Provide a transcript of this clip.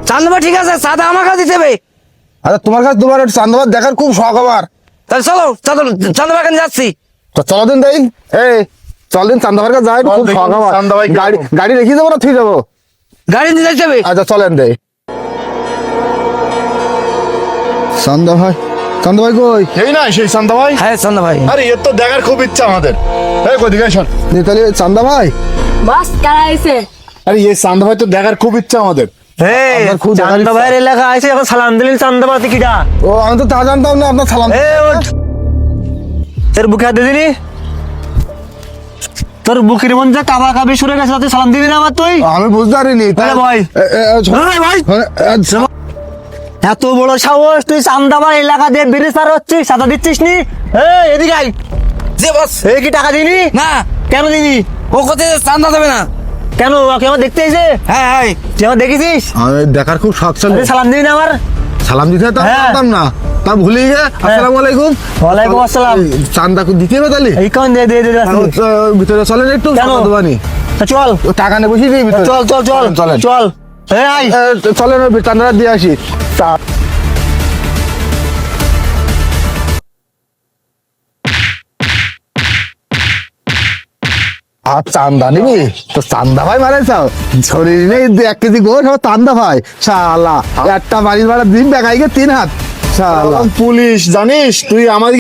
চান্দা ভাই ঠিক আছে, চাঁদা আমার কাছে দিতে হবে। আচ্ছা তোমার কাছে তোমার চান্দা ভাই দেখার খুব শখ আমার। তাহলে চলো চান্দা ভাই যাচ্ছি। তো চলো দিন দেই, এই চল দিন চান্দা ভাইয়ের কাছে যাই, খুব শখ আমার। চান্দা ভাই গাড়ি গাড়ি রেখে যাবো না ঠিক যাবো? গাড়ি নিয়ে যাইতে হবে। আচ্ছা চলেন দেই। চান্দা ভাই, চান্দা ভাই কই? এই না সেই চান্দা ভাই? হ্যাঁ চান্দা ভাই। আরে এর তো দেখার খুব ইচ্ছা আমাদের। এই কই দিকে শোন। তাহলে চান্দা ভাই, বাস কারা আইছে? আরে এই চান্দা ভাই তো দেখার খুব ইচ্ছা আমাদের। আমার খুব দেখার চান্দা ইচ্ছা। ভাইয়ের এলাকা আছে, এখন সালাম দিলেন চান্দা পাতি কিটা? ও আমি তো তা জানতাম না, আপনার সালাম। এ ওঠ, তোর বুকে হাত দিদিনি, তোর বুকের মধ্যে কাবা কাবি সরে গেছে, তুই সালাম দিবি না আমার? তুই আমি বুঝতে পারিনি। আরে ভাই, আরে ভাই, এত বড় সাহস, তুই চান্দা ভাই এলাকা দিয়ে ব্রিজ পার হচ্ছিস, সাদা দিচ্ছিস নি? এদিকে আয়। যে বস এই কি টাকা দিনি? না, কেন দিনি? ও কোথায় চান্দা দেবে না। কেন, ওকে আমার দেখতে এসে? হ্যাঁ হ্যাঁ তুই আমার দেখেছিস? আমি দেখার খুব শখ ছিল। তুই সালাম দিবি না আমার? সালাম দিতে তো হ্যাঁ। জানতাম না, তা ভুলে গিয়ে আসসালামু আলাইকুম। ওয়ালাইকুম আসসালাম। চান্দা দিতে হবে তাহলে? এই কোন দে দে দে ভিতরে চলেন একটু, কেন? চান্দা দেবানি। চল ও টাকা নিয়ে বসিয়ে দিই ভিতরে। চল চল চল চলেন চল। এই আয়। চলেন ওই চান্দাটা দিয়ে আসি। আর চান্দা নিবি তো? চান্দা ভাই মারে চাও শরীর নেই 1 কেজি গোশ, আমার চান্দা ভাই শালা একটা বাড়ির ভাড়া দিন দেখাই গে 3 হাত শালা। পুলিশ জানিস তুই আমাদের